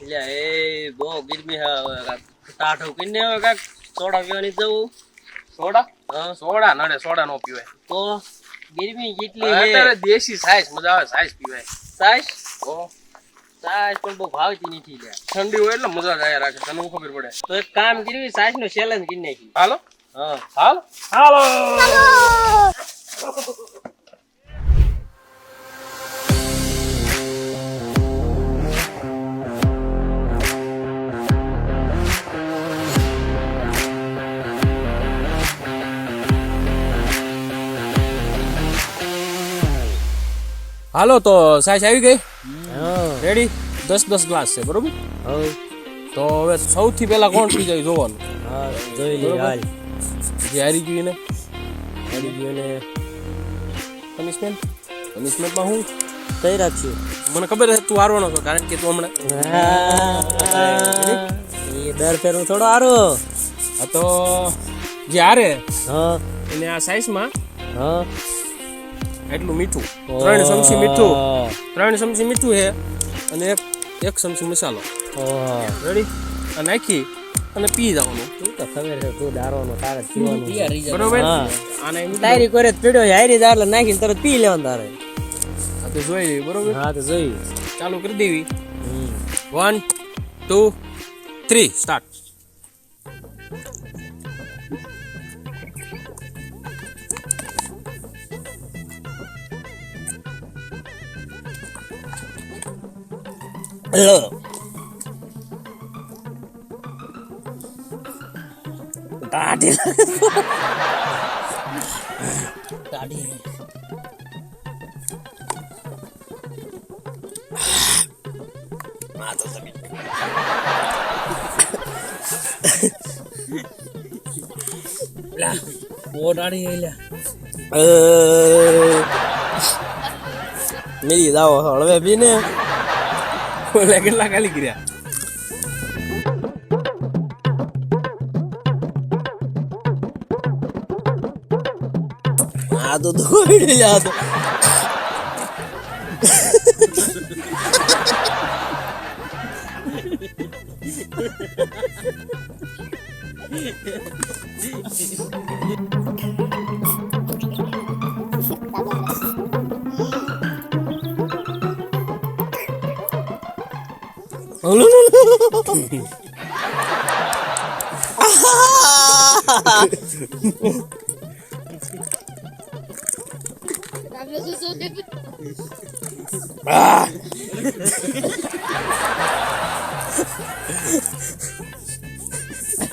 એટલે એ બહુ ગરમી હે હવે ટાઢું કરીને હવે કાક સોડા પીવાની જવું સોડા હા સોડા નડે સોડા નો પીવાય તો ગરમી કેટલી અત્યારે હે દેશી સાઈઝ મજા આવે સાઈઝ પીવાય સાઈસ ઓ સાઈસ પણ બહુ ભાવતી નથી લે ઠંડી હોય એટલે મજા જ આયા રાખે તને હું ખબર પડે તો એક કામ કર્યું સાઈસ નો ચેલેન્જ કરી નાખી હાલો હા હાલ હાલો હાલો તો સાઈઝ આવી ગઈ રેડી 10 ગ્લાસ છે બરોબર તો હવે સૌથી પહેલા કોણ પી જાય જોવાનું જોઈ લે હાલ જે હારી ગયું ને હારી ગયો ને પનિશમેન્ટમાં હું કઈ રાખ્યું મને ખબર છે તું હારવાનો છો કારણ કે તું હમણાં એ દર ફેર હું થોડો હારો હા તો જે હારે હા એને આ સાઈઝમાં હા એટલું મીઠું 3 ચમચી મીઠું 3 ચમચી મીઠું છે અને એક ચમચી મસાલો રેડી આ નાખી અને પી જવાનું તું તો ખબર છે તું દારોનો તારે પીવાનું બરોબર હા આને એમ તારી કરે પીડ્યો હારી દાર નાખીને તરત પી લેવાનું તારે આ તો જોઈ લેવી બરોબર હા તો જોઈ ચાલુ કરી દેવી 1 2 3 સ્ટાર્ટ હેલો દાઢી દાઢી આ તો તમે લા ઓ દાઢી લે મેરી દાવો હળવે બીને ઓલે કેટલા ખાલી કર્યા આ તો દોડી જા તો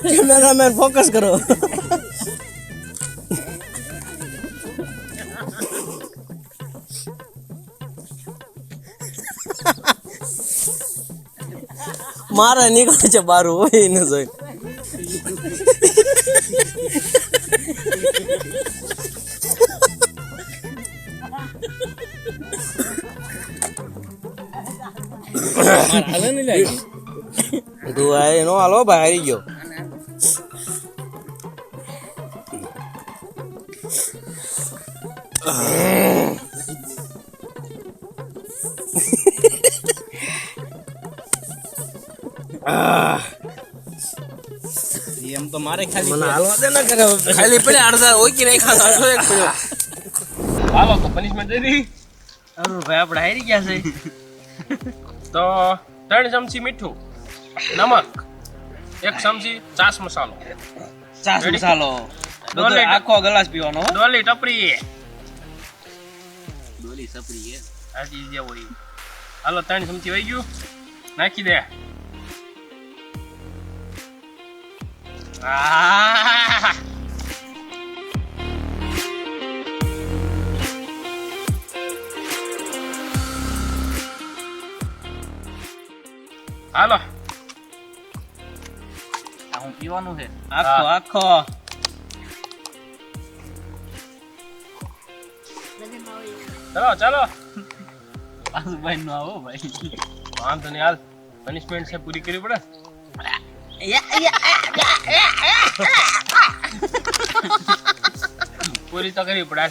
कैमरामैन फोकस करो मारा निकले छे बारू होय न जोई હાલે નહીં લાગી તું આય નો હાલો ભાઈ હારી ગયો એમ તો મારે ખાલી મને હાલવા દે ના કરે ખાલી પડે અડધા હોય કે નહીં ખાતો એક પડ્યો હાલો તો પનિશમેન્ટ દઈ દી અરુ ભાઈ આપણે હારી ગયા છે તો 3 ચમચી મીઠું નમક 1 ચમચી ચાસ મસાલો ચાસ Ready? મસાલો બધો આખો ગ્લાસ પીવાનો ડોલી ટપરી ડોલી સપરી હે આજી જે હોય હાલો 3 ચમચી વહી ગયું નાખી દે આહ હાલો આ હું પીવાનું છે આખો આખો ચલો ચલો ભાઈ નો આવો ભાઈ વાંધો નહીં હાલ પનિશમેન્ટ છે પૂરી કરવી પડે પૂરી તો કરવી પડે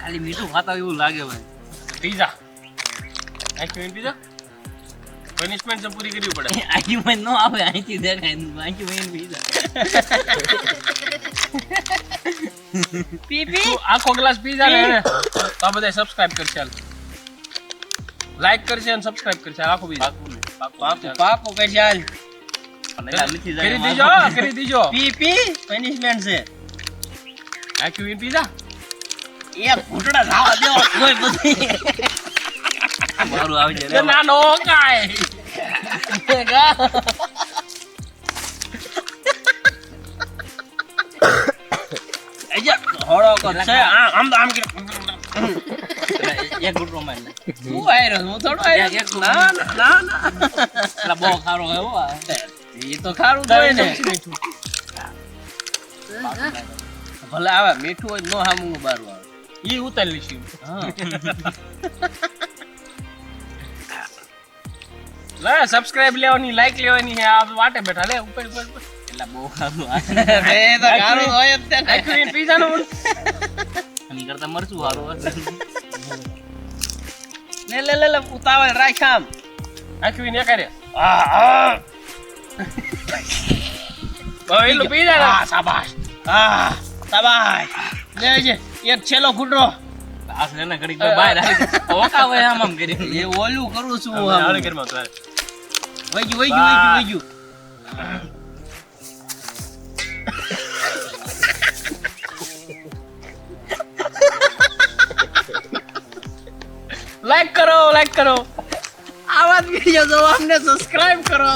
ખાલી મીઠું ખાતા એવું લાગે ભાઈ પીઝા આઈસ્ક્રીમ પીઝા પનિશમેન્ટ છે પૂરી કરવી પડે. આર્ગ્યુમેન્ટ નો આવે, અહીંથી દેખાય આર્ગ્યુમેન્ટ પીઝા. પીપી તું આખો ગ્લાસ પી જા ને તો આ બધા સબસ્ક્રાઇબ કરશે, લાઈક કરશે અને સબસ્ક્રાઇબ કરશે આખો પી જા. પાપો કે ચાલ કરી દીજો, કરી દીજો. પી પનિશમેન્ટ છે. આખી વીન પી જા. એક ઘૂંટડા ધાવા દેવો કોઈ બધી. મારું આવી એ જાય. ના નો કાય. હોળો કો છે આમ તો આમ કે એક ગુટરો માર લે. હું આયરો હું થોડો આયરો. એક ના ના ના એટલે બહુ ખારો હે હો આ. એ તો ખારું જ હોય ને. ભલે આવે મીઠું હોય નો હામું બારું આવે. ઈ ઉતારી લીધી. હા લે સબસ્ક્રાઇબ લેવાની, લાઈક લેવાની હે, આ વાટે બેઠા લે ઉપર ઉપર ઉપર. એટલે બહુ ખારું આ. એ તો ખારું જ હોય જ તે ને. આખી વીન પી જા ને. એની કરતા મરચું સારું હશે. લે ઉતાવળ રાખ આમ. આખી વીન એકારે. આ હવે એટલું પી જા ને. શાબાશ. શાબાશ. લેજે એક છેલ્લો ઘૂંટડો. આ છે ને ઘડીક બહાર આવી ઓકાવે આમ કરી. એ ઓલું કરું છું હાલે ઘરમાં તો હાલ. વઈ ગયું. લાઈક કરો. આવા જ વિડીયો જોવા અમને સબસ્ક્રાઇબ કરો.